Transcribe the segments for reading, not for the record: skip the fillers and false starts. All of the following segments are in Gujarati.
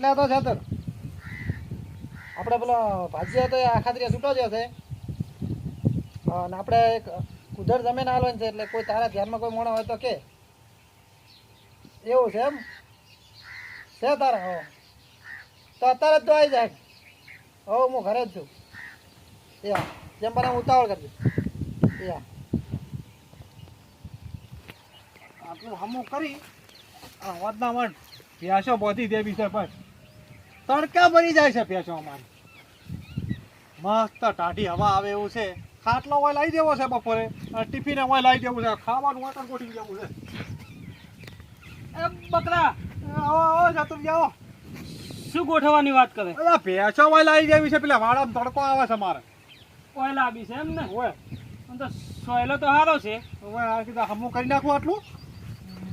એટલે તો છે તો આપણે પેલો ભાજીયા તો આખાત્રીયા છૂટો જ હશે અને આપણે એક ઉધર જમીન આલવાની છે એટલે કોઈ તારા ધ્યાનમાં કોઈ મોણો હોય તો કે એવું છે એમ છે તારા હો તો અત્યારે જ તો આવી જાય હો હું ઘરે જ છું યા જેમ બને ઉતાવળ કરજો યા આટલું હમું કરી વાતના વાટ પ્યાસો પહોંચી દેવી છે પણ તડકા ભરી જાય છે પ્યાસો અમારી મસ્ત ટાઢી હવા આવે એવું છે ખાટલો હોય લાવી દેવો છે બપોરે અને ટિફિન હોય લાવી દેવું છે ખાવાનું વાટણ ગોઠવી દેવું છે એ બકરા આવો આવો જતું જાઓ શું ગોઠવવાની વાત કરે? અલા ભેંસો હોય લાવી દેવી છે પેલા વાડામાં તડકો આવે છે મારે ઓય લાવી છે એમ ને? ઓય આમ તો સોયલો તો સારો છે. ઓય આ કીધું હમું કરી નાખું આટલું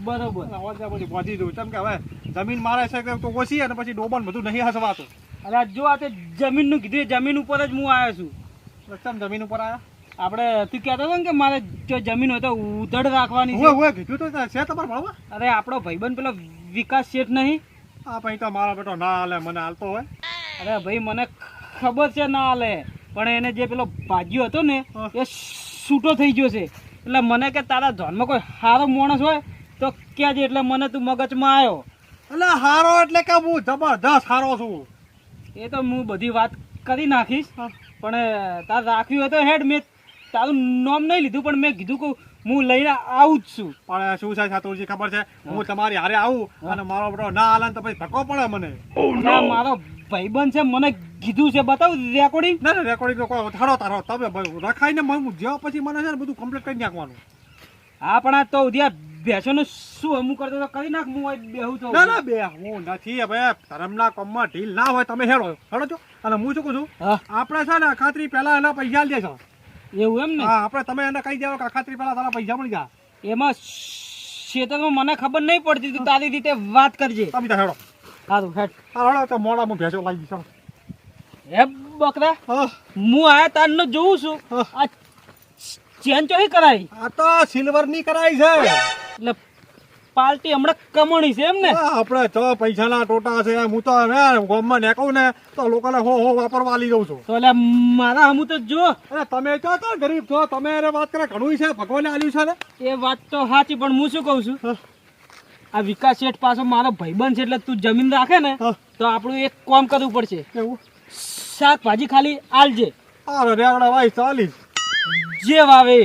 બરોબર. પછી પહોંચી દઉં કેમ કે હવે જમીન મારે છે તો ઓછી અને પછી ડોબન બધું નહીં હસવાતું અરે જો આ તે જમીનનું કીધું એ જમીન ઉપર જ હું આવ્યો છું. કેમ જમીન ઉપર આવ્યા આપણે તું કહેતો હતો ને કે મારે જો જમીન હોય તો ઉધડ રાખવાની છે. ઓય ઓય કીધું તો છે તમારે ભણવા અરે આપણો ભાઈબંધ પેલો વિકાસ શેઠ નહીં? આ પછી તો મારો બેટો ના હાલે મને હાલતો હોય અરે ભાઈ મને ખબર છે ના હાલે પણ એને જે પેલો ભાગ્યો હતો ને એ છૂટો થઈ ગયો છે એટલે મને કે તારા ધ્યાનમાં કોઈ સારો માણસ હોય તો કહેજે એટલે મને તું મગજમાં આવ્યો. એટલે હારો એટલે કે હું જબરદસ્ત હારો છું એ તો હું બધી વાત કરી નાખીશ પણ તાર રાખ્યું હોય તો હેડ મેં તારું નામ નહીં લીધું પણ મેં કીધું કે હું લઈને આવું જ છું. પણ શું છે સાતુરજી ખબર છે હું તમારી હારે આવું અને મારો બેટો ના હાલે તો પછી ધક્કો પડે મને આ મારો ભાઈબંધ છે મને કીધું છે બતાવ રેકોર્ડિંગ. ના ના રેકોર્ડિંગ કોઈ થારો તારો તમે રખાઈને હું જેવા પછી મને છે ને બધું કમ્પ્લીટ કરી નાખવાનું. હા પણ આ તો ઉદ્યા ભેંસોનું શું અમુક કરતો તો કરી નાખ હું બેહું તો. ના ના બે હું નથી હવે ધર્મના કામમાં ઢીલ ના હોય તમે હેડો હેડો છો અને હું શું કહું છું આપણે છે ને ખાતરી પહેલા એના પૈસા લઈ દેશો. એવું એમ ને? હા આપણે તમે એને કહી દેવો કે ખાતરી પહેલા તારા પૈસા મળી જાય. એમાં ક્ષેત્રમાં મને ખબર નહીં પડતી તું તારી રીતે વાત કરજે. તમે તો હેડો સારું હેડ. હેડો તો મોડા હું ભેંસો લાવી દઈશ. હે બકરા હું આયા તારનો જોઉં છું આ ચેન ચોહી કરાઈ? આ તો સિલ્વર ની કરાઈ છે એટલે પાર્ટી હમણાં કમણી છે એમ ને? આપણે તો પૈસાના ટોટા છે હું તો ગામમાં નીકળું ને તો લોકોને હો વાપરવા લઈ જઉં છું. તો એટલે મારા હમું તો જો અરે તમે છો તો ગરીબ છો તમે એને વાત કરે ઘણું છે ભગવાને આલ્યું છે ને એ વાત તો સાચી પણ હું શું કહું છું આ વિકાસ શેઠ પાછો મારો ભાઈબંધ છે એટલે તું જમીન રાખે ને તો આપણું એક કામ કરવું પડશે. એવું શાકભાજી ખાલી આલજે અરે રેગડા ભાઈ 40 જે વાવે.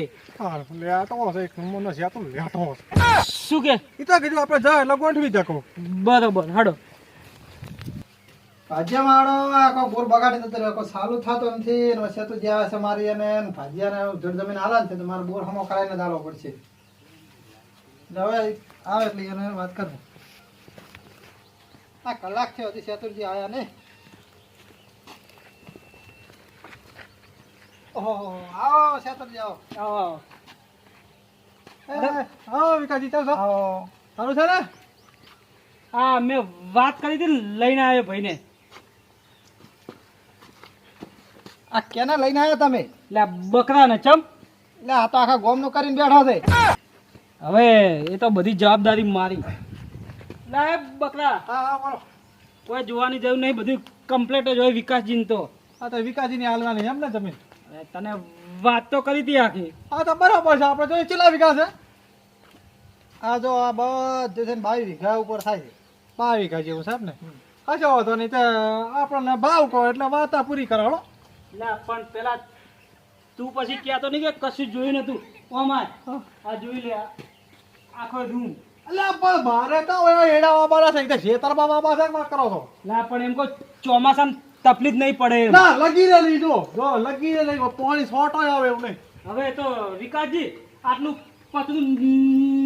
લેતો હશે એક નંબરનો છે તો લેતો હશે. શું કે? એ તો કીધું આપણે જાય એટલે ગોઠવી દેખો. બરોબર હાડો. ભાજીયા માળો આખો ગોળ બગાડી દેતો રહ્યો કોઈ સાલું થતો નથી ને વચ્ચે તો જ્યાં છે મારી અને ભાજીયાને જળ જમીન હાલા છે તો મારે બોર હમો કરાવીને દાળવો પડશે. હવે આવે એટલે એને વાત કરું. આ કલાક થયો હજી સેતુરજી આવ્યા ને. ઓહો આવો સેતુરજી આવો આવો આવો વિકાસજી ચાલો આવો સારું છે ને? હા મેં વાત કરી હતી ને લઈને આવ્યો ભાઈને. આ કેને લઈને આવ્યા તમે? એટલે બકરા ને ચમ એટલે આ તો આખા ગોમનું કરીને બેઠો છે. હવે એ તો બધી જવાબદારી મારી. લે બકરા હા હા બોલો. કોઈ જોવાની જરૂર નહીં બધું કમ્પ્લીટ જ હોય વિકાસજી તો. આ તો વિકાસજીની હાલવાની એમ ને જમીન? અરે તને વાત તો કરી હતી આખી. હા તો બરાબર છે આપણે જોઈએ કેટલા વીઘા છે? આ જો આ બધું છે ને 22 વીઘા ઉપર થાય છે. 22 વીઘા જેવું સાહેબ ને? હશે વાંધો નહીં તે આપણને ભાવ કહો એટલે વાતા પૂરી કરો. લે પણ પેલા તું પછી કહેતો નહીં કે કશું જોયું નતું. ઓમાય આ જોઈ લે આખો રૂમ. એટલે પણ મારે તો એડા બાબા છે કે ખેતર બાબા છે વાત કરો છો. લે પણ એમ કોઈ ચોમાસામાં તકલીફ નહીં પડે એમ. ના લગીને લીધો જો લગીને લઈ પાણી છોટો આવે એવું નહીં. હવે તો વિકાસજી આટલું પતરું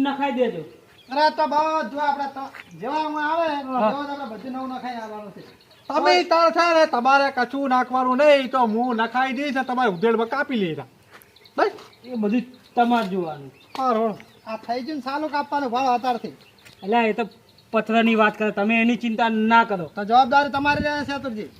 નખાઈ દેજો. અરે તો બધું આપણે તો જેવામાં આવે એવા આપણે બધું નવું નખાઈ આવવાનું છે. તમે તાર છે ને તમારે કશું નાખવાનું નહીં તો હું નખાઈ દઈશ ને તમારે ઉધેડમાં કાપી લેતા બસ એ બધું તમારે જોવાનું. સારું આ થઈ ગયું સાલું કાપવાનું ભાવ અત્યારથી. એટલે એ તો પથરાની વાત કરે તમે એની ચિંતા ના કરો. તો જવાબદારી તમારી રહે છે સેતુરજી.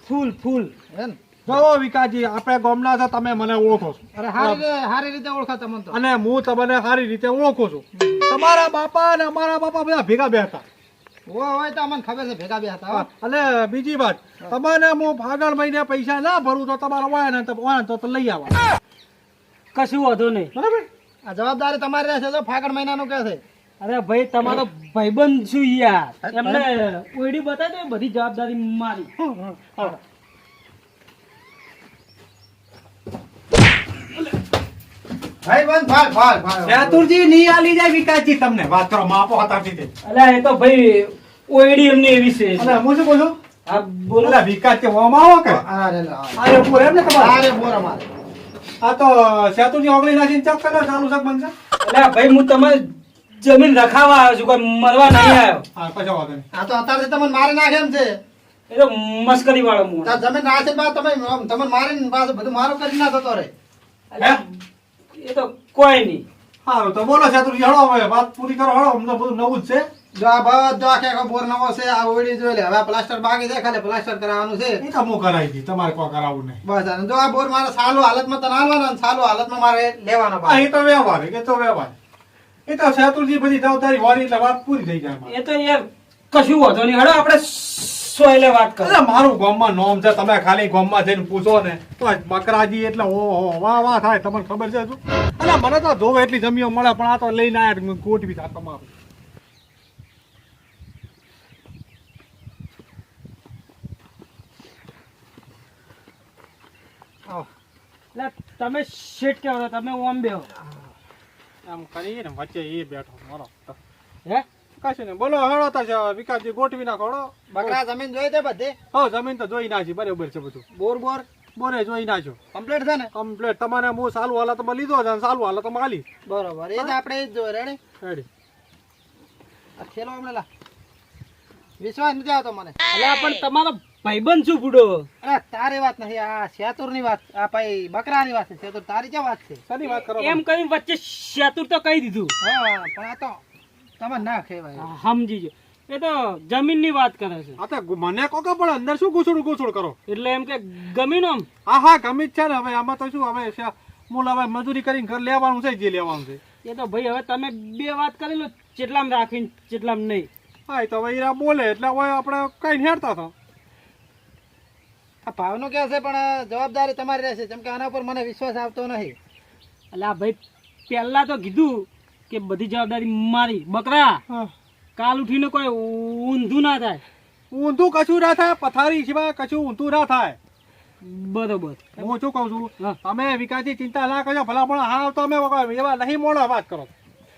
ફૂલ ફૂલ હે ને? જો વિકાસજી આપણે ગામના છો તમે મને ઓળખો છો. અરે સારી રીતે ઓળખો તમને તો. અને હું તમને સારી રીતે ઓળખું છું. તમારા બાપા અને અમારા બાપા બધા ભેગા બેઠા હોય તો અમને ખબર છે ભેગા બે હતા હો. અને બીજી વાત, તમારે હું ફાગણ મહિને પૈસા ના ભરું તો તમારે હોય ને તો લઈ આવવા, કશું વાંધો નહીં. બરાબર? આ જવાબદારી તમારી રહેશે તો ફાગણ મહિનાનું કહે છે. અરે ભાઈ તમારો ભાઈબંધ છું યાર, એમને ઓયડી બતાવી દે, બધી જવાબદારી મારી. હા. ભાઈ બંધ ભાલ ચાતુરજી નહીં આલી જાય વિકાસજી તમને, વાત કરો માપો હતા તે. અલ્યા એ તો ભાઈ ઓયડી એમની એવી છે. અને હું શું કહું છું? હા બોલો. અલા વિકાસજી ઓમાં આવો કે? અરે પૂર એમ ને તમારે? અરે બોર અમારે આ તો ચાતુરજી ઓગળી નાખીને ચેક કરો ચાલુ છે બનશે. અલ્યા ભાઈ હું તમારે જમીન રખાવા આવ્યો છું, કોઈ મરવા નહીં આવ્યો. હા કશો વાંધો નહીં. આ તો અત્યારે તમને મારી નાખે એમ છે. એ તો મસ્કરી વાળો હું. તાર જમીન રાશે બાદ તમે મારીને પાછું બધું મારું કરી ના થતો રે. અલ્યા, એ તો કોઈ નહીં. સારું તો બોલો ચાતુરજી, હળો હવે વાત પૂરી કરો, હળો. અમને બધું નવું જ છે. જો આ બધો આખે બોર નવો છે, આ ઓયડી જોઈ લે. હવે આ પ્લાસ્ટર બાકી છે, ખાલી પ્લાસ્ટર કરાવવાનું છે. એ તો હું કરાવી દી, તમારે કોઈ કરાવવું નહીં. બસ અને જો આ બોર મારે સાલો હાલતમાં તને હાલવાનો અને સાલો હાલતમાં મારે લેવાનો હા પાછો. એ તો વ્યવહાર, એ તો વ્યવહાર. એ તો ચાતુરજી બધી જવાબદારી વાળી એટલે વાત પૂરી થઈ જાય મારી. એ તો યાર કશું વાંધો નહીં. હડો આપણે સોયલે વાત કરો. અરે મારું ગામમાં નોમ છે, તમે ખાલી ગામમાં જઈને પૂછો ને તો બકરાજી એટલે ઓહો વાહ વાહ થાય, તમને ખબર છે શું? અરે મને તો જોવે એટલી જમીઓ મળે, પણ આ તો લઈને આયા ગોઠવી થાય તમારું. એટલે તમે શેઠ કેવો છો, તમે ઓમ બેહો. એમ કરીને વચ્ચે એ બેઠો મારો. હે કશું નહીં, બોલો હળો તા વિકાસજી ગોઠવી નાખો હળો. બકરા જમીન જોઈ તે બધી હો જમીન તો જોઈ નાખી, બરાબર છે બધું. બોર બોર બોરે જોઈ નાખ્યો કમ્પ્લીટ છે ને? કમ્પ્લેટ. તમારે હું સાલું હાલતમાં લીધો છે અને સાલું હાલતમાં આલી બરોબર, એ જ આપણે એ જ જોઈએ. રેડી? રેડી. આ થેલો હમણાં લા. વિશ્વાસ નથી આવતો મને. અલ્યા પણ તમારો ભાઈબંધ છું બુડો. અરે તારી વાત નથી, આ શેતુરની વાત, આ ભાઈ બકરાની વાત છે. શેતુર તારી ક્યાં વાત છે? શેની વાત કરો? એમ કરીને વચ્ચે શાતુર તો કહી દીધું. હા પણ આ તો તમે ના કહેવાય. સમજી ગયો. એ તો જમીનની વાત કરે છે. આ તો મને કહો કે પણ અંદર શું ગુસુડ કરો? એટલે એમ કે ગમીનો આમ. હા હા ગમી જ છે ને. હવે આમાં તો શું, હવે મૂળ હવે મજૂરી કરીને ઘર લેવાનું છે, જે લેવાનું છે. એ તો ભાઈ હવે તમે બે વાત કરી લો, ચેટલામ રાખીને ચેટલામ નહીં. હા એ તો હવે ઈરા બોલે એટલે હવે આપણે કઈ હેરતા હતા. આ ભાવનું કે છે પણ જવાબદારી તમારી રહેશે, કેમ કે આના ઉપર મને વિશ્વાસ આવતો નથી. એટલે આ ભાઈ પહેલા તો કીધું કે બધી જવાબદારી મારી. બકરા હા. કાલ ઉઠીને કોઈ ઊંધું ના થાય. ઊંધું કશું ના થાય, પથારી સિવાય કશું ઊંધું ના થાય. બરોબર. હું શું કહું છું, હા. તમે વિકાસની ચિંતા ના કરજો, ભલા પણ હા તો અમે એવા નહીં મોડા વાત કરો.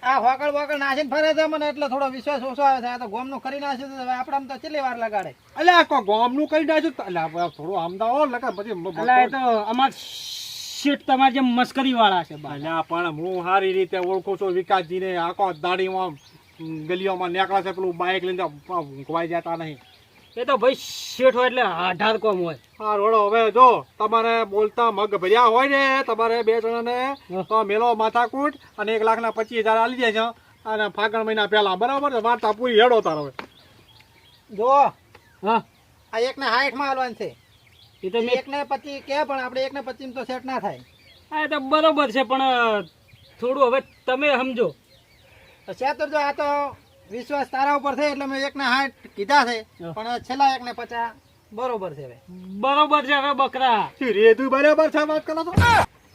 આ હોકળ વોકળ નાસીને ફરે છે મને, એટલે થોડો વિશ્વાસ ઓછો આવે છે. આ તો ગોમનું કરી નાખે છે, હવે આપણે તો કેટલી વાર લગાડે. એટલે આ ગામનું કરી નાખ્યું એટલે થોડું અમદાવાદ લગા પછી એટલે એ તો અમાર શેઠ તમારે જેમ મસ્કરી વાળા છે બા. અલ્યા પણ હું સારી રીતે ઓળખું છું વિકાસજીને. આખો દાડીમાં ગલીઓમાં નીકળે છે, પેલું બાઇક લઈને ઊંઘવાઈ જતા નહીં. એ તો ભાઈ શેઠ હોય એટલે 18 કોમ હોય. હા રોડો. હવે જો તમારે બોલતા મગ ભર્યા હોય ને, તમારે બે જણાને તો મેલો માથાકૂટ અને 1,25,000 આલી દે છે. અને ફાગણ મહિના પહેલા બરાબર છે, વાર્તા પૂરી હેડો તાર. હવે જો હા આ 1.60 માં હાલવાનું છે. એ તો મેં 1.25 કે પણ આપણે 1.25 તો સેટ ના થાય. હા એ તો બરોબર છે, પણ થોડું હવે તમે સમજો. તો શેતુર જો આ તો વિશ્વાસ તારા ઉપર છે એટલે મેં 1.60 કીધા છે, પણ છેલ્લા 1.50 બરોબર છે. હવે બરોબર છે. હવે બકરા રેતું બરાબર છે વાત કરો છો.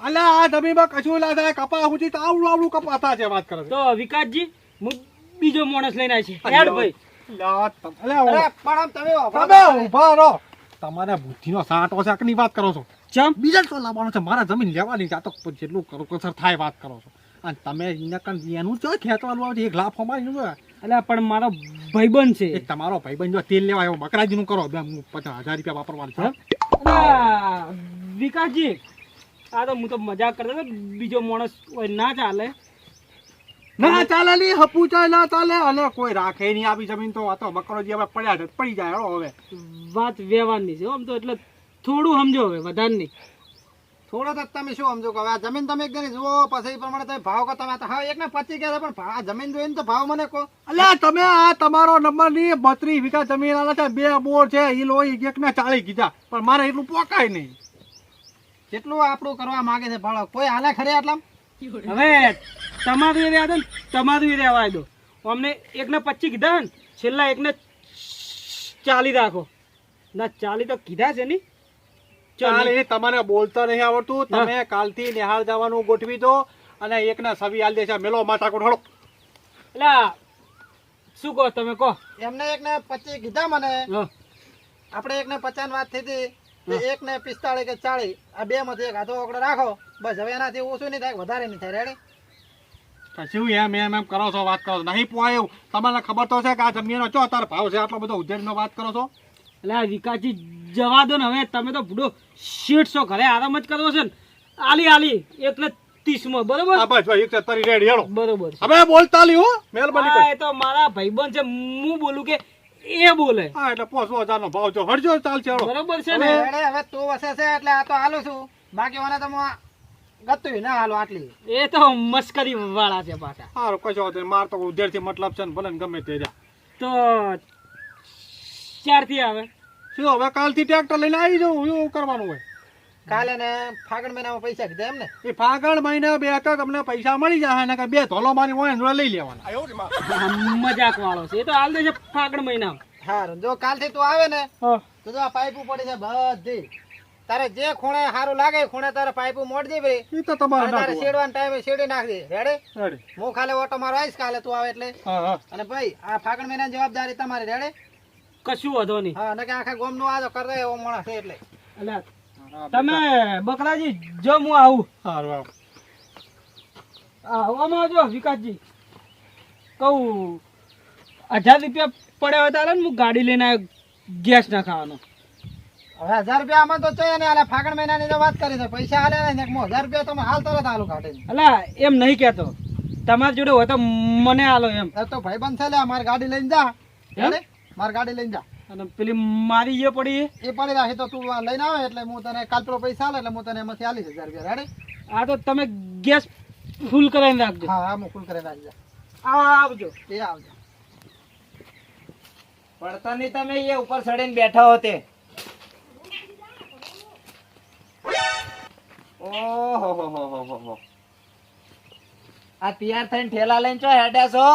અલ્યા આ જમીનમાં કશું ના થાય, કપા સુધી તો આવડું કપાતા છે વાત કરો છો. તો વિકાસજી હું બીજો માણસ લઈને આવી છે. હેડ ભાઈ. અલ્યા અરે પણ આમ તમે તમે ઊભા રહો. તમારે બુદ્ધિનો સાટો છે આકની વાત કરો છો. ચમ બીજા તો લાવવાનો છે, મારા જમીન લેવાની છે. આ તો જેટલું કરકસર થાય વાત કરો છો. અને તમે એનું જો ખેંચવાનું આવે છે, એક લાફો મારી જો. એટલે પણ મારો ભાઈબંધ છે. એક તમારો ભાઈબંધ જો તેલ લેવા આવ્યો બકરાજીનું કરો, 50,000 રૂપિયા વાપરવાનું છે. અલા, વિકાસજી આ તો હું તો મજાક કરતો હતો. બીજો માણસ હોય ના ચાલે. ના ચાલે ની હપુચાય ના ચાલે. અને કોઈ રાખે નહીં આવી જમીન તો. આ તો બકરોજી હવે પડ્યા છે, પડી જાય. હળો હવે વાત વ્યવહારની છે આમ તો, એટલે થોડું સમજો હવે, વધારે નહીં. થોડો તો તમે શું સમજો કે હવે આ જમીન તમે એક જણી જુઓ, પછી એ પ્રમાણે તમે ભાવ કહો. તમે હા 1.25 કહે પણ આ જમીન જોઈને તો ભાવ મને કહો. અલ્યા તમે આ તમારો નંબર ની 32 વીઘા જમીન આલે છે, 2 બોર છે. એ લોહી 1.40 કીધા, પણ મારે એટલું પોકાય નહીં. જેટલું આપણું કરવા માંગે છે ભાડો કોઈ હાલે ખરે આટલામ. હવે તમારું એ રહ્યા દો ને, તમારું એ રહેવા દો. અમને 1.25 કીધા ને, છેલ્લા એકને 40 રાખો. ના 40 તો કીધા છે ની. ચાલ એ તમને બોલતા નહીં આવડતું. તમે કાલથી નિહાળ જવાનું ગોઠવી દો અને એકને સવી આલ દેશે. મેલો માથા કોઠો. એટલે શું કહો તમે કહો. એમને એકને 25 કીધા મને. હા. આપણે એકને 50 ની વાત થઈ હતી તો એકને 45 કે 40 આ બે માંથી એક હાથો ઓકડો રાખો. બસ હવે એનાથી ઓછું નહીં થાય, વધારે નહીં થાય. રેડી? શું એમ કરો છો, વાત કરો છો? નહીં પોવાય. તમને ખબર તો છે કે આ જમીનનો ચો તાર ભાવ છે, આટલો બધો ઉધેડનો વાત કરો છો. એટલે આ વિકાસજી જવા દો ને હવે. તમે તો બુડો શેઠ છો, ઘરે આરામ જ કરવો છે ને. આલી એટલે 30 માં બરોબર. હા બસ ભાઈ 170 રેડી હેડો. બરોબર છે. હવે બોલતા લ્યો હો. મહેરબાની હા, કરી. એ તો મારા ભાઈબંધ છે, હું બોલું કે એ બોલે. હા એટલે 5,000 નો ભાવ જો હરજો ચાલશે હેડો. બરોબર છે ને. રેડી? હવે તું વસે છે એટલે આ તો હાલું છું. બાકી મને તો ગતું ના હાલો આટલી. એ તો મસ્કરી વાળા છે પાછા. સારું કશો વાંધો નહીં. માર તો ઉધેડથી મતલબ છે ને, ભલે ને ગમે તે જા. તો ક્યારથી આવે? શું હવે કાલથી ટ્રેક્ટર લઈને આવી જાઉં? એવું કરવાનું હોય. કાલે ને ફાગણ મહિનામાં પૈસા કીધા એમ ને? એ ફાગણ મહિના બે હતા તમને પૈસા મળી જાય ને, બે ધોલો મારી હોય ને લઈ લેવાના. મજાક વાળો છે એ તો હાલ દે છે ફાગણ મહિના. હારું, જો કાલથી તું આવે ને તો જો આ પાઇપો પડી છે બધી. તારે જે ખૂણે સારું લાગે એ ખૂણે તારે પાઇપો મોડજી ભાઈ. એ તો તમારે તારે શેડવાના ટાઈમે શેડી નાખજે. રેડી? રેડી. હું ખાલી ઓટો મારો આવીશ કાલે તું આવે એટલે. હા હા અને ભાઈ આ ફાગણ મહિનાની જવાબદારી તમારી. રેડી? કશું વધો નહીં. હા, ને કે આખા ગામનું આ તો કરે એવો માણસ છે એટલે. એટલે તમે બકરાજી જો હું આવું. સારું આવવામાં આવજો વિકાસજી. કહું 1000 રૂપિયા પડ્યા હોય તો હાલે ને, હું ગાડી લઈને આવ્યો ગેસ ના ખાવાનો. હવે 1000 રૂપિયા આમાં તો જોઈએ ને. આલે ફાગણ મહિનાની તો વાત કરી છે. પૈસા હાલે ને 1000 રૂપિયા તમે હાલ તરત હાલો કાઢી. એટલે એમ નહીં કહેતો, તમારી જોડે હોય તો મને હાલો એમ. તો ભાઈબંધ છે લે, મારી ગાડી લઈને જા. રેડી? મારી ગાડી લઈને જા. અને પેલી મારી એ પડી એ પડી રાખી તો તું આ લઈને આવે એટલે હું તને કાલ પેલો પૈસા આલે એટલે હું તને એમાંથી આલીશ 1000 રૂપિયા. રેડી? આ તો તમે ગેસ ફૂલ કરાવીને રાખજો. હા હા, હું ફૂલ કરીને રાખી જા. આવજો. એ આવજો. પડતા નહીં તમે એ ઉપર ચડીને બેઠા હો તે. ઓહો આ તૈયાર થઈને ઠેલા લઈને ચો હેડ્યા છો?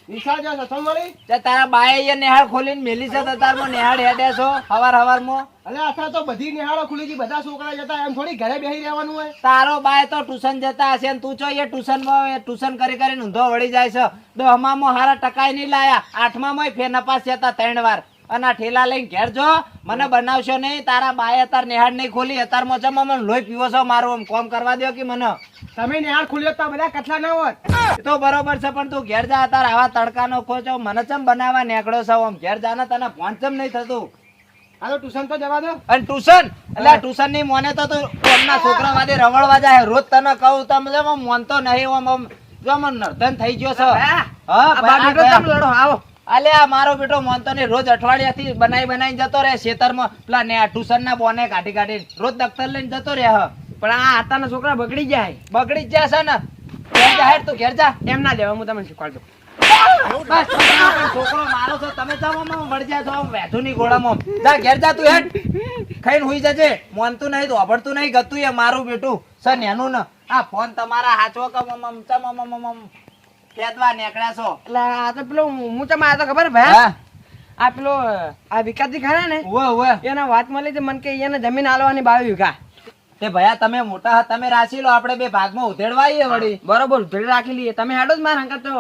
વિશાળ જો છો મળી? તે તારા બાએ એ નેહાળ ખોલીને મેલી છે તો તારમાં નેહાળ હેડ્યા છો હવારમાં? અલે આથા તો બધી નિહાળો ખુલી ગઈ, બધા છોકરા જતા, એમ થોડી ઘરે બેસી રહેવાનું હોય. તારો બાય તો ટ્યુશન જતા હશે ને તું ચો એ ટ્યુશન કરી ઊંધો વળી જાય છે. 10માં હારા ટકાઈ નહીં લાયા, 8માં ફેર નપાસ જતા 3 વાર. અને આ ઠેલા લઈને ઘેર જો, મને બનાવશો નહીં. તારા બાએ અત્યારે નેહાળ નહીં ખોલી, અત્યારમાં ચમ મને લોહી પીવો છો મારું, આમ કોમ કરવા દો કે મને. તમે નિહાળ ખુલ્યો તો બધા કથલા ના હોત. એ તો બરોબર છે પણ તું ઘેર જા. તાર આવા તડકાનો ખોચો મને ચમ બનાવવા નીકળ્યો છે? આમ ઘેર જા ને, તને ફોન ચમ નહીં થતું? હાલો ટ્યુશન તો જવા દો. અને ટ્યુશન એટલે ટ્યુશન ની મોને તો તું કોમના છોકરા વાદે રવળવા જાય. રોજ તને કહું તમે મોનતો નહીં. આમ જો મને નર્ધન થઈ ગયો છે. હા આવો. અલ્યા મારો બેટો મોનતો નહીં. રોજ અઠવાડિયાથી બનાવીને જતો રહે ખેતરમાં. પેલા ને ટ્યુશન ના બોને કાઢી રોજ દફતર લઈને જતો રહે. પણ આ આતાના છોકરા બગડી જાય. બગડી જ જશે ને. ઘેર જા હેડ, તું ઘેર જા. એમ ના લેવા, હું તમને શીખવાડ દઉં. બસ છોકરો મારો છો તમે. જાવ વળજ્યા છો વેધુની ગોળામાં. જા ઘેર જા તું હેડ. ખાઈને હુઈ જજે. મોનતું નહીં, ધોબડતું નહીં, ગતું એ મારું બેટું સર નેનું ને. આ ફોન તમારા હાચવો કે કેદવા નીકળ્યા છો? એટલે આ તો પેલો હું તમે આ તો ખબર ભાઈ, આ પેલો આ વિકાસજી ખરા ને, એના વાત મળી છે મને કે એને જમીન આલવાની 22 વીઘા. તે ભયા તમે મોટા હતા, તમે રાશી લો, આપણે બે ભાગમાં ઉધેડવા આવીએ વળી. બરોબર ઉધેડી રાખી લઈએ. તમે હેડો જ મારા હંગાત તો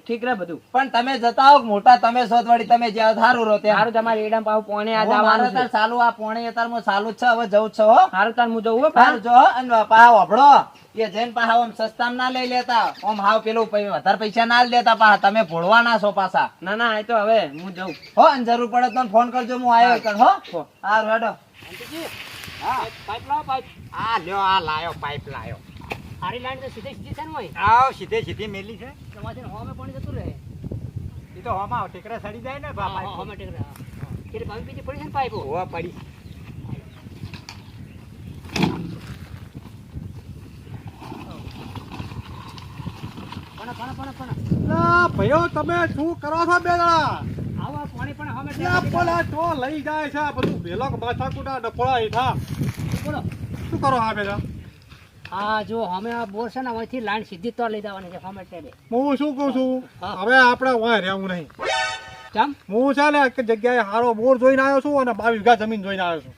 ઠીક રહે બધું. પણ તમે જતા હો મોટા, તમે શોધ વળી તમે જ્યાં સારું રહો ત્યાં. સારું તમારે એડા પાવ પોણે આ મારે જવાનું તાર છે. ચાલુ આ પોણે અત્યારમાં ચાલુ જ છે. હવે જવું જ છે હો. સારું તાર હું જવું હો. સારું જો હો. અને પાહા વાપડો એ જઈને પાહા આમ સસ્તામાં ના લઈ લેતા. આમ હાવ પેલું વધારે પૈસા ના લેતા પાહા. તમે ભોળવાના છો પાછા. ના ના, એ તો હવે હું જઉં. હો અને જરૂર પડે તો ફોન કરજો, હું આવ્યો કર. હો સારું હેડો. પાઇપ લાવો, પાઇપ. આ લ્યો, આ લાયો પાઇપ લાયો. સારી લાઈન તો સીધે સીધી છે ને હોય. આવ સીધે મેલી છે. તમારે હોમે પાણી જતું રહે. એ તો હમા ટેકરા સડી જાય ને બા પાઇપ. હોમે ટેક રહે. એટલે પાણી બીજી પડી છે ને પાઇપો. હોવા પડી. ના ભયો તમે શું કરો છો બે જણા? આવો પાણી પણ હોમે ટેક. ના પેલા તો લઈ જાય છે આ બધું ભેલો માથા કુટા ડફોળા હેઠા. બોલો. શું કરો આ બે જણા? હા જો અમે આ બોર છે ને અહીંથી લાઈન સીધી તો લઈ જવાની છે હોમે ટેક. હું શું કહું છું, હા. હવે આપણે વાય રહેવું નહીં. ચમ હું છે ને એક જગ્યાએ હારો બોર જોઈને આવ્યો છું અને 22 વીઘા જમીન જોઈને આવ્યો છું.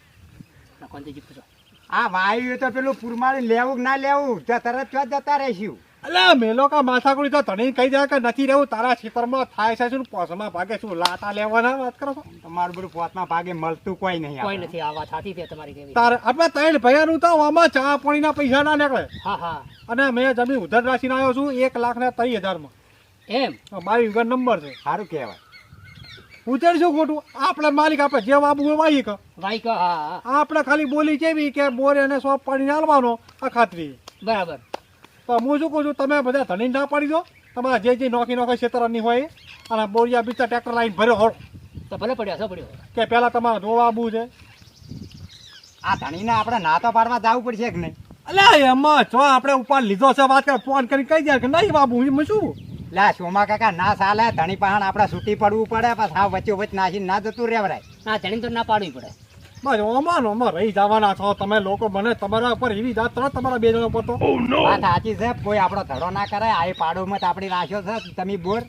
કોણથી પૂછો આ વાયુ તો પેલું પુરમાળી લેવું કે ના લેવું તો તરત ચો જતા રહીશું. અલ્યા મેલો કા માથાકુડી તો તને કહી દે કે નથી રહેવું તારા ખેતરમાં થાય છે શું પોસમાં ભાગે શું લાતા લેવાના વાત કરો છો તમારું બધું પોતમાં ભાગે મળતું કોઈ નહીં કોઈ આપણે. નથી આ વાત સાચી છે તમારી કેવી તારે આપણે ત્રણ ભૈયાનું તો આમાં ચા પાણીના પૈસા ના નીકળે હા હા અને મેં જમીન ઉધર રાખીને આવ્યો છું 1,30,000 માં એમ 22 વીઘા નંબર છે. સારું કહેવાય. ઉતરશું ખોટું આપણે માલિક આપણે જે વાબુ હોય વાઈએ કે વાઈક હા આપણે ખાલી બોલી કેવી કે બોર એને સોપ પાડીને હાલવાનો આ ખાતરી. બરાબર તો હું શું કહું છું તમે બધા ધણી ના પાડી દો તમારા જે નોખી ક્ષેત્રની હોય એ. અને બોરિયા બીજા ટ્રેક્ટર લાઈન ભર્યો હોળ તો ભલે પડ્યો શું પડ્યો કે પેલા તમારે જોવા આવવું છે. આ ધણીને આપણે ના તો પાડવા જવું પડશે કે નહીં? અલ્યા એમાં જો આપણે ઉપર લીધો છે વાત કરે ફોન કરી કહી દે કે નહીં બાબુ એમાં શું લા સોમા કાકા ના ચાલે ધણી પહાણ આપણે છૂટી પડવું પડે પછી હા વચ્ચે વચ્ચે નાસી ના જતું રહેવરાય. ના ધણી તો ના પાડવી પડે બસ ઓમાં રહી જવાના છો તમે લોકો મને તમારા ઉપર એવી જાત તરત તમારા બે જણા પર તો વાત સાચી છે કોઈ આપણો ધડો ના કરે આ પાડોમાં તો આપણી રાખ્યો છે તમે બોર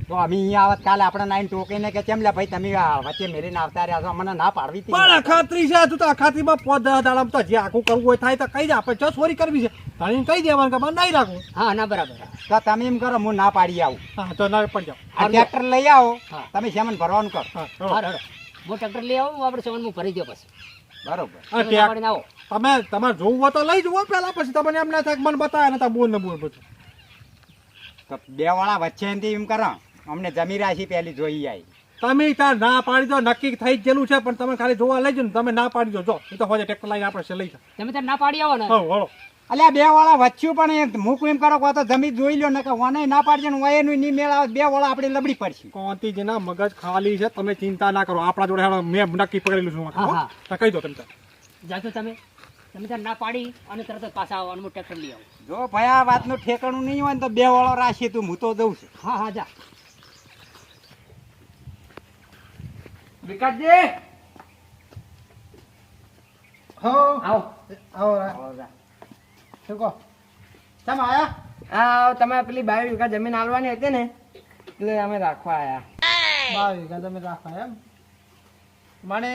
તો અમે અહીંયા આવત કાલે આપણે નાઈન ટોકીને કે કેમ લે ભાઈ તમે આ વચ્ચે મેરીને આવતા રહ્યા છો મને ના પાડવી હતી. પણ ખાતરી છે તું તો આ ખાતરીમાં 5-10 દાડામાં તો જે આખું કરવું હોય થાય તો કહી દે આપણે જો ચોરી કરવી છે ધણીને કહી દેવાનું કે મને નહીં રાખવું. હા ના બરાબર તો તમે એમ કરો હું ના પાડી આવું. હા તો ના પડી જાઓ. આ ટ્રેક્ટર લઈ આવો હા. તમે સામાન ભરવાનું કરો. હા હા બરોબર. રડો હું ટ્રેક્ટર લઈ આવું આપણે સેવન હું ભરી દો પછી બરોબર. હા, તમે ના પાડીને આવો તમે તમારે જોવું હોય તો લઈ જુઓ પેલા પછી તમને એમ ના થાય કે મને બતાવે ને બોલ ને બોલ બધું. તો બે વાળા વચ્ચે એનથી એમ કરો અમને જમી રાશી પેલી જોઈ આવી. તમે તાર ના પાડી દો નક્કી થઈ જ ગયેલું છે પણ તમે ખાલી જોવા લઈ જાઓ ને તમે ના પાડી દો જો એ તો હોય ટ્રેક્ટર લાઈને આપણે લઈ જાઓ. તમે ત્યાં ના પાડી આવો ને હા હળો. અલ્યા બે વાળા વચ્ચે પણ મૂકું એમ કરો કો તો જમી જોઈ લો ને કે વાને ના પાડશે ને વાયનું નહીં મેળ આવે બે વાળા આપણે લબડી પડશે. કોંતીજીના મગજ ખાલી છે તમે ચિંતા ના કરો આપણા જોડે હેડો, મેં નક્કી પકડેલું છું હા, હા. તો કહી દો તમે તાર. જાજો તમે ત્યાં ના પાડી અને તરત જ પાછા આવો અને હું ટ્રેક્ટર લઈ આવું જો ભાઈ આ વાતનું ઠેકાણું નહીં હોય ને તો બે વાળો રાશી તું હું તો દઉં છું. હા હા જા વિકાસજી હો આવો આવો શું કહો તમે આયા આ તમે પેલી 22 વીઘા જમીન આલવાની હતી ને એટલે અમે રાખવા આયા. 22 વીઘા તમે રાખો એમ મને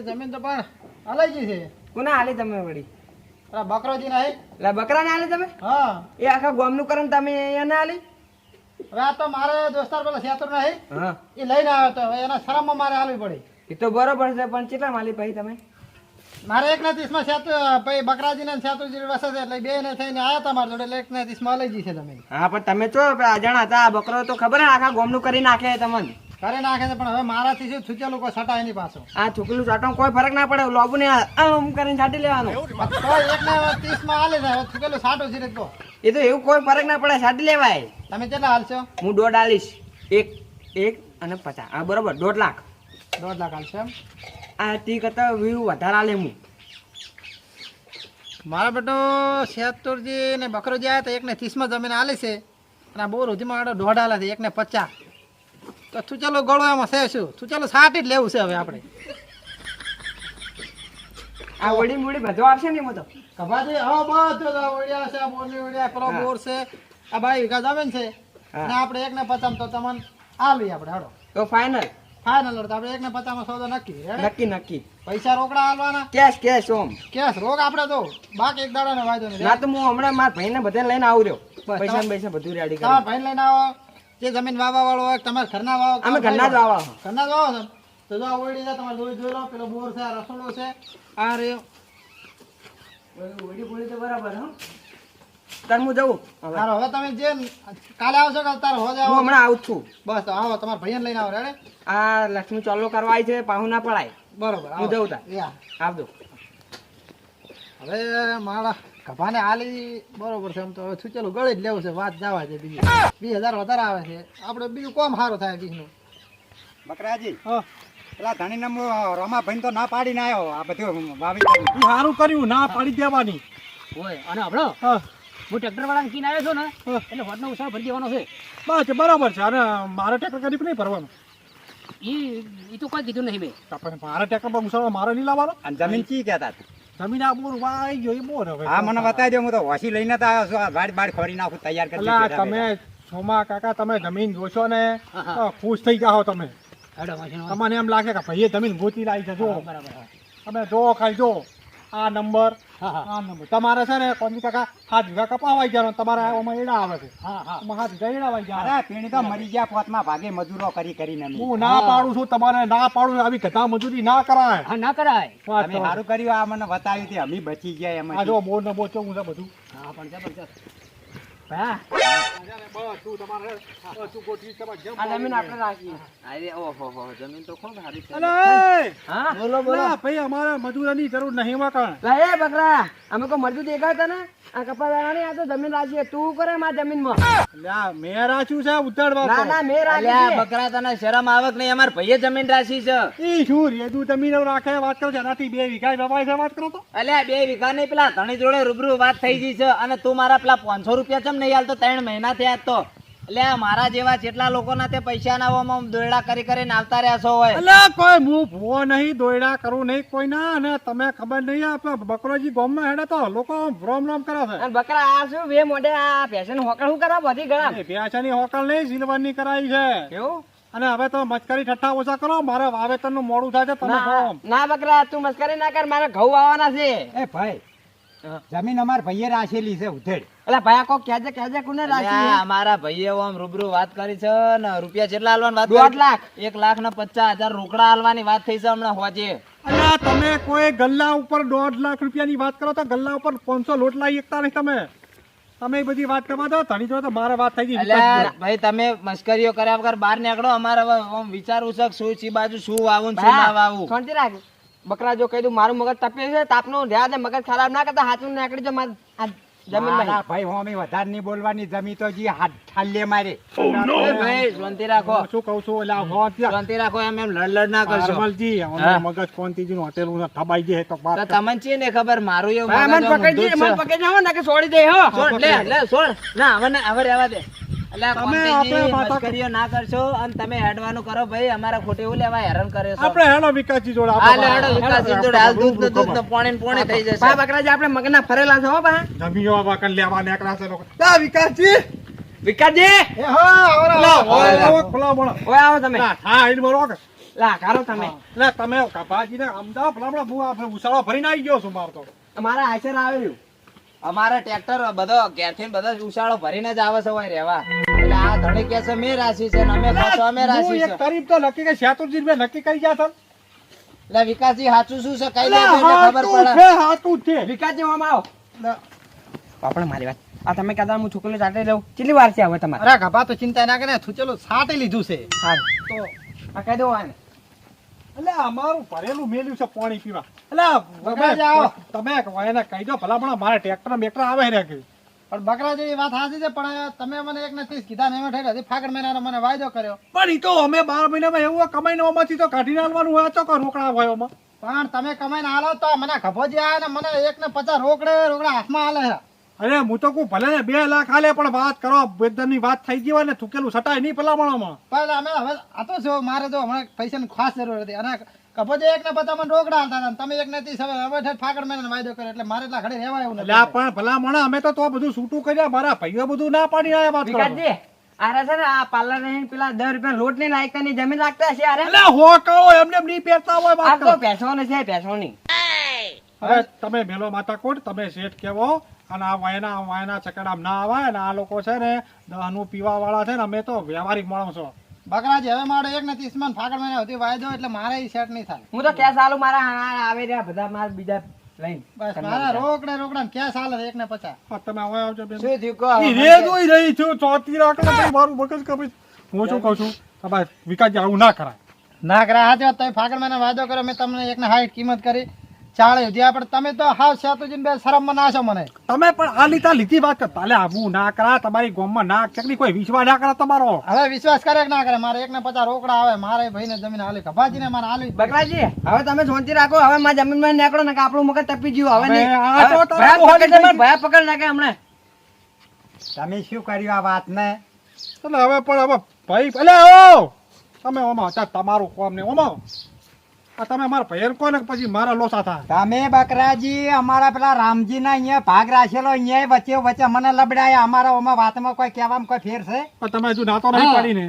જમીન તો પણ હલાઈ ગઈ છે કોના આલી તમે વળી? પેલા બકરોજી ના એટલે બકરાને આલી તમે? હા એ આખા ગામનું કરીને તમે અહીંયા ના આલી? હવે આ તો મારે દોસ્તાર પેલા સેતુર નહીં હા એ લઈને આવ્યો તો હવે એના શરમમાં મારે હાલવી પડી એ તો બરોબર છે પણ કેટલા માલી ભાઈ તમે? મારે 1:30 સેતુ પછી બકરાજી ને સેતુજી વસે છે એટલે બે ને થઈને આવ્યા તમારા જોડે એટલે 1:30 લઈ જઈ છે તમે હા પણ તમે ચો અજાણા હતા આ બકરો તો ખબર ને આખા ગામનું કરી નાખે તમને. કરે નાખે છે પણ હવે મારાથી શું છૂટેલું કોઈ સટાય નહીં પાછો આ છોકરીનું ચાટો કોઈ ફરક ના પડે લોબુ ને આમ કરીને છાંટી લેવાનું. તો 1:30 હાલે છે હવે છૂટેલું સાટું છે તો એ તો એવું કોઈ ફરક ના પડે છાંટી લેવાય. તમે કેટલા હાલશો હું 1.5 આલીશ. એક અને 50 હા બરોબર 1.5 લાખ. 1.5 લાખ હાલશો એમ આ તી કરતા વ્યૂ વધારે આલે હું. મારા બેટો સેતુરજી ને બકરોજી આવ્યા તો 1:30 જમીન હાલે છે અને આ બોર સુધીમાં આડો 1.5 હાલે છે 1:50 તો તું ચાલો ગળો એમાં છે શું તું ચાલો સાટી જ લેવું છે હવે આપણે આ વડી મુડી બધું આવશે ને એમાં તો. કભાજી હા બધું જ આ ઓળિયા છે આ બોરની ઓળિયા પેલો હા. બોર છે આ 22 વીઘા જમીન છે હા. ને આપણે 1:50 તો તમને આલવી આપણે હાડો તો ફાઇનલ ફાઇનલ તો આપણે 1:50 માં સોદો નક્કી રેડી નક્કી નક્કી. પૈસા રોકડા આલવાના કેશ ઓમ. કેશ રોક આપણે તો બાકી એક દાડાનો વાયદો નહીં ના તો હું હમણાં મારા ભાઈને બધા લઈને આવું રહ્યો. બસ, પૈસા તમારે- પૈસા બધું રેડી તમારા કરી. ભાઈ લઈને આવો જે જમીન વાવવા વાળો હોય તમારે ઘરના વાવો અમે ઘરના જ વાવા. ઘરના જ વાવો છો તો જો આ ઓળી છે તમારે જોઈ લો પેલો બોર છે આ રસોડો છે આ રે વડી બોલી તો બરાબર હા. તાર હું જવું હવે. તારો હવે તમે જે કાલે આવશો કે તારો હોજ હું આવો હમણાં આવું જ છું. બસ તો આવો તમારા ભાઈને લઈને આવો રેડે આ લક્ષ્મી ચોલ્લો કરવા આવી છે પાહુ ના પડાય. બરોબર હું જઉં તાર. યા આવજો. હવે મારા કભાને હાલી બરોબર છે એમ તો હવે છૂટેલું ગળી જ લેવું છે વાત જવા છે બીજી 20,000 વધારે આવે છે આપણે બીજું કોમ સારું થાય બીજનું બકરાજી હા પેલા ધણીને રમાભાઈ તો ના પાડીને આવ્યો આ બધું વાવી એ સારું કર્યું ના પાડી દેવાની. હોય અને હમણો હા હું ટ્રેક્ટર વાળાને કીને આવ્યો છું ને હા. એટલે હોટનો ઉછાળ ભરી દેવાનો છે બસ બરાબર છે અને મારે ટ્રેક્ટર કરી નહીં ભરવાનું એ તો કોઈ કીધું નહીં મેં આપણે મારા ટ્રેક્ટર પર મુસાફર મારે નહીં લાવવાનો અને જમીન ચી કહેતા હતા? જમીન આ બોર વાઈ ગયો એ બોર હવે હા મને બતાવી દો હું તો હોશી લઈને તો આવ્યો છું આ વાડ બાડ ખોરી નાખું તૈયાર કરી અલા દીધી. તમે સોમા કાકા તમે જમીન જોશો ને હા, હા. તો ખુશ થઈ જાઓ તમે તમને એમ લાગે કે ભાઈએ જમીન ગોતી લાવી છે જો તમે જો ખાલી જો આ નંબર આ નંબર તમારે છે ને કોની કાકા 7 વીઘા કપાવાઈ જવાનો તમારે આમાં એડા આવે છે આમાં 7 વીઘા એડા વાઈ જાય અરે પીણી તો મરી ગયા પોતમાં ભાગે મજૂરો કરી અમે હું ના પાડું છું તમારે ના પાડું આવી ગધા મજૂરી ના કરાય હા ના કરાય વાત અમે કરો. સારું કર્યું આ મને બતાવ્યું તે અમે બચી ગયા એમ આ જો બોર ને બોર કેવું છે બધું હા પણ જબરજસ્ત બધું તમારે બધું ગોઠવી તમારે જેમ આ જમીન આપણે રાખીએ અરે ઓહો હો જમીન તો ખૂબ સારી છે અલે હા બોલો બોલો અલા, ભાઈ અમારે મજૂરની જરૂર નહીં માં લા એ બકરા અમે કોઈ મરજુ દેખાતા ને આ કપા દાણા આ તો જમીન રાખીએ તું કરે માં જમીનમાં મેં રાખ્યું છે ઉતારવા ના ના મેં અલ્યા રાખી બકરા તને શરમ આવક નહીં અમાર ભાઈએ જમીન રાશી છે ઈ શું રેદું જમીન રાખે વાત કરો છો એનાથી 2 વીઘા વવાય છે વાત કરો તો અલ્યા 2 વીઘા નહીં પેલા ધણી જોડે રૂબરૂ વાત થઈ ગઈ છે અને તું મારા પેલા 500 રૂપિયા ચમ નહીં હાલતો 3 મહિના થયા તો અલ્યા મારા જેવા જેટલા લોકોના તે પૈસા ના હોવામાં દોરડા કરી કરીને આવતા રહ્યા છો હોય અલા કોઈ હું ભૂવો નહીં દોયડા કરું નહીં કોઈ ના અને તમે ખબર નહીં આપણે બકરોજી ગામમાં હેડે તો લોકો ભ્રોમ નામ કરે છે બકરા આ શું વે મોઢે આ પેશન હોકળ શું કરવા બધી ગળા એ ભેંસની હોકલ નહીં સિલ્વરની કરાઈ છે કેવું અને હવે તો મસ્કરી ઠઠ્ઠા ઓછા કરો મારે વાવેતરનું મોડું થાય છે તમે ના ગામ ના બકરા તું મસ્કરી ના કર મારે ઘઉં વાવવાના છે એ ભાઈ જમીન અમાર ભાઈએ રાખેલી છે ઉધેડ એટલે ભાઈ કોક કેજે કોને અલ્યા, રાખી અમારા ભાઈએ આમ રૂબરૂ વાત કરી છે ને રૂપિયા જેટલા હાલવાની વાત 1.5 લાખ. 1,50,000 રોકડા હાલવાની વાત થઈ છે હમણાં હોજે અલ્યા તમે કોઈ ગલ્લા ઉપર 1.5 લાખ રૂપિયાની વાત કરો તો ગલ્લા ઉપર 500 લોટ લાવી એકતા નહીં તમે એ બધી વાત કરવા દો ધણી જો તો મારે વાત થઈ ગઈ અલ્યા ભાઈ તમે મસ્કરીઓ કર્યા વગર બહાર નીકળો અમારે હવે આમ વિચારવું છે કે શું ચી બાજુ શું વાવું ને શું ના વાવું શાંતિ રાખ બકરા જો કહી દઉં મારું મગજ તપે છે તાપનું રહ્યા દે મગજ ખરાબ ના કરતા હાથું નીકળી જો માર આ જમીન ના, ભાઈ હું અમે વધારે નહીં બોલવાની જમી તો જી હાથ ઠાલ્લે મારે ભાઈ શાંતિ રાખો શું કહું છું એટલે આ હોત ત્યાં શાંતિ રાખો એમ લડ ના કરશો હરમલજી, હા. મગજ કોંતીજી નું હોટેલ નું થબાઈ જાય તો વાત તો તમને છે ને ખબર મારું એવું ભાઈ મગજ મને આમ પકડજી ઊંધું જ મને છે. પકડી જાવ ને કે છોડી દે હો છોડ, લે છોડ ના હવે રહેવા દે અલ્યા તમે કોંતીજી, આપણે માથા- મસ્કરીઓ ના કરશો અને તમે હેડવાનું કરો ભાઈ અમારા ખોટે એવું લેવા હેરાન કરે છો આપણે હેડો વિકાસજી જોડે હાલ હેડો વિકાસજી જોડે હાલ દૂધ ને પાણી ને પાણી થઈ જશે ભાઈ બકરા જે આપણે મગજના ફરેલા છે હો ભાઈ જમીઓ વાકન લેવા નીકળ્યા છે લોકો લા વિકાસજી વિકાસજી એ હા આવરા ખુલા બોલો ઓય આવો તમે ના હા ઈડ બોલો કે લા કારો તમે લે તમે કપાજી ને અમદાવાદ ભલામણા હું આપણે ઉસાળો ભરીને આવી ગયો છું માર તો અમારા આશર આવેલું અમારે ટ્રેક્ટર બધો ઘેરથી બધો જ ઉશાળો ભરીને જ આવે છે હોય રહેવા એટલે આ ધણી કે છે મેં રાશી છે ને અમે કહો છો અમે હું રાશી એક છે તારીફ તો નક્કી કે શેતુરજી મેં નક્કી કરી ગયા છે એટલે વિકાસજી સાચું શું છે કઈ લે, દેજો એટલે ખબર હાચું પડે છે, હાચું છે. વિકાસજી આમ આવો લે, આપણે મારી વાત આ તમે કહેતા હું છોકરીને ચાટે લઉં કેટલી વાર છે હવે તમારે અરે ગભા તો ચિંતા ના કરે તું ચલો સાટી લીધું છે હા તો આ કહી દો આને એટલે અમારું ભરેલું મેલ્યું છે પાણી પીવા બકરા જાઓ. તમે એને કહી દો ભલામણા મારે ટ્રેક્ટર બેક્ટર આવે ને કે પણ બકરા જેવી વાત સાચી છે પણ તમે મને 1 ને 30 કીધા ને એમાં ઠેર હજી ફાગણ મહિનાનો મને વાયદો કર્યો પણ ઈ તો અમે 12 મહિનામાં એવું કમાઈને ઓમાંથી તો કાઢીને આલવાનું હોય તો કે રોકડા હોય ઓમાં પણ તમે કમાઈને આલો તો મને ખભોજી આયા ને મને 1 ને 50 રોકડા હાથમાં આલે છે. અરે હું તો કહું ભલે ને 2 લાખ આલે પણ વાત કરો બેદરની વાત થઈ ગઈ હોય ને થૂકેલું સટાય નહીં ભલામણામાં પણ અમે હવે આ તો જો મારે જો હમણાં પૈસાની ખાસ જરૂર હતી અને કભોજી 1 ને 50 મને રોકડા આલતા હતા ને તમે 1 ને 30 હવે ઠેર ફાગણ મહિનાનો વાયદો કર્યો એટલે મારે એટલા ઘડી રહેવા એવું એટલે આ નથી પણ ભલામણા અમે તો બધું છૂટું કર્યા મારા ભાઈઓ બધું ના પાડી આયા વાત કરો વિકાસજી આરે છે ને આ પાર્લર ને પેલા 10 રૂપિયા લોટ ની લાયકાની જમીન રાખતા હશે આરે એટલે હો કહો એમને એમ નહીં પહેરતા હોય આ વાત તો કરો પેસોની છે પેસોની હવે તમે મેલો માતા કોટ તમે શેઠ કેવો અને આ વાયના ચકડામ ના આવે અને આ લોકો છે ને દહનું પીવા વાળા છે ને અમે તો વ્યવહારિક માણસો બકરાજી હવે મારો 1 ને 30 માં ફાગણ મહિના સુધી વાયદો એટલે મારે ઈ સેટ નહીં થાય હું તો કેસ આલું મારા આવે રહ્યા બધા મારા બીજા લઈને બસ મારા રોકડા ને ક્યાં ચાલે 1 ને 50 હા, તમે હવે આવજો બેન શું થયું કહો ઈ રેદોય રહી છું ચોથી રાખો તો મારું મગજ કપી હું શું કહું છું તમારે વિકાસજી આવું ના કરાય ના કરા હાથ વાત તમે ફાગણ મહિના વાયદો કર્યો મેં તમને 1 ને 60 કિંમત કરી 40 સુધી પણ તમે તો હાવ સેતુજીને બે શરમમાં નાશો મને તમે પણ આ લીધી વાત કરતા એટલે આવું ના કરા તમારી ગામમાં ના ચકલી કોઈ વિશ્વાસ ના કરે તમારો હવે વિશ્વાસ કરે કે ના કરે મારે 1 ને 50 રોકડા આવે મારે ભાઈને જમીન હાલી ખભાજીને મારે હાલી બકરાજી હવે તમે શાંતિ રાખો હવે મારા જમીન માં નીકળો ને કે આપણું મગજ તપી ગયું હવે હવે નહીં આ તો તારું ભયા હોળી પકડ થઈ ભયા પકડ નાખે હમણાં તમે શું કર્યું આ વાત ને એટલે હવે પણ હવે ભાઈ એટલે ઓ તમે ઓમાં હતા તમારું કોમ ને ઓમાં આ તમે મારા ભાઈ કોને પછી મારા લોસા થાય તમે બકરાજી અમારા પેલા રામજી ના અહીંયા ભાગ રાખેલો અહીંયા વચ્ચે મને લબડાયા અમારા ઓમાં વાતમાં કોઈ કહેવામાં કોઈ ફેર છે પણ તમે હજુ નાતો નહીં પાડીને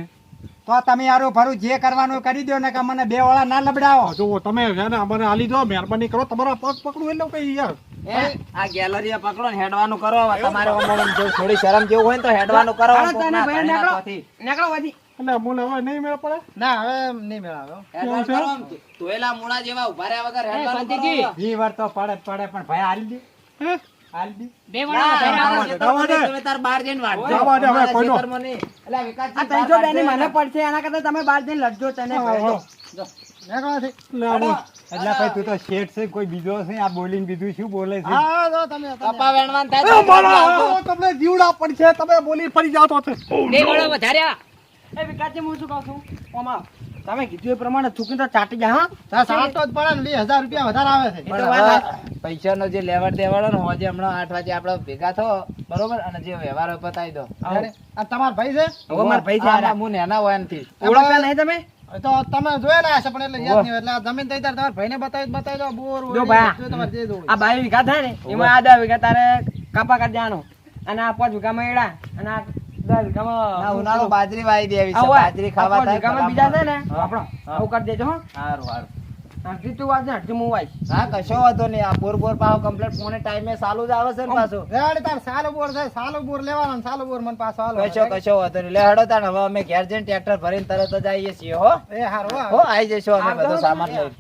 તો તમે યારો ફરું જે કરવાનું કરી દો ને કે મને બે વાળા ના લબડાવો. જો તમે છે ને અમને આલી દો, મહેરબાની કરો, તમારા પગ પકડું એટલે કઈ યાર. આ ગેલેરી પકડો ને હેડવાનું કરો. હવે તમારે જો થોડી શરમ જેવું હોય ને તો હેડવાનું કરો. કોકના ઘરના ત્યાંથી. એટલે મને હવે નહીં મેળ પડે. ના હવે નહીં મેળાવ્યો. હેડવાનું કરો. આમ ધોયેલા મૂળા જેવા ઉભા રહ્યા વગર હેડવાનું કરો. ઈ વાર તો પડે જ પડે પણ ભાઈ હાલી દે. હાલી દે. ના, અમારા ખેતરમાં નહીં, તમે તાર બહાર જઈને વાંચજો. જવા દે હવે અમારા કોઈનો. ખેતરમાં નહીં. એટલે વિકાસજી, એટલે આમ એટલે ભાઈ તું તો શેઠ છે કોઈ બીજો છે આ બોલીને બીજું શું બોલે છે? હા જો તમે કપા વેણવાનું થાય એ તો મારા આવજો. હાલો, તમને જીવડા પડશે, તમે બોલી પડી જાવ તો છે. તમે કીધું એ પ્રમાણે થૂકી તો ચાટી જા. હા તા સાટો જ પડે ને 2000 રૂપિયા વધારે આવે છે. પણ હવે પૈસાનો જે લેવડ દેવડો ને હોજે હમણાં 8 વાગે આપણે ભેગા થો બરોબર, અને જે વ્યવહાર હોય પતાવી દો. આ તમારા ભાઈ છે હવે મારા ભાઈ છે હા, હું નેના હોય એનથી. ઓળખતા નહીં તમે? તો તમે જોયેલા હશે પણ એટલે યાદ નહીં હોય. એટલે આ જમીન તઈ તાર તમારા ભાઈને બતાવી દો બોર જો હોય, ભાઈ. જો તમારે જે જોવું હોય. આ 22 વીઘા થાય ને એમાં આ 10 વીઘા તારે કાપા કરી દેવાનો, અને આ 5 વીઘામાં એડા, અને આ 10 વીઘામાં ના, ઉનાળો બાજરી વાવી દેવી છે. આવું હોય. બાજરી ખાવા આ 5 થાય વીઘામાં બીજા છે ને હા. આપણો આવું કરી દેજો. હો સારું સારું. અડધી તું વાંચ ને અડધી હું વાંચ. હા, કશો વાંધો નહીં. આ બોર પાછો કમ્પ્લીટ પોણે ટાઈમે ચાલુ જ આવે છે ને પાછું. રેવાડી તાર સાલો બોર છે, સાલો બોર લેવાનો ને સાલો બોર મને પાછો હાલો. કશો વાંધો નહીં. લે હેડો તાણ, હવે અમે ઘેર જઈને ટ્રેક્ટર ભરીને તરત જ આવીએ છીએ. હો એ હારું હો આવી જઈશું અમે બધો સામાન લઈને.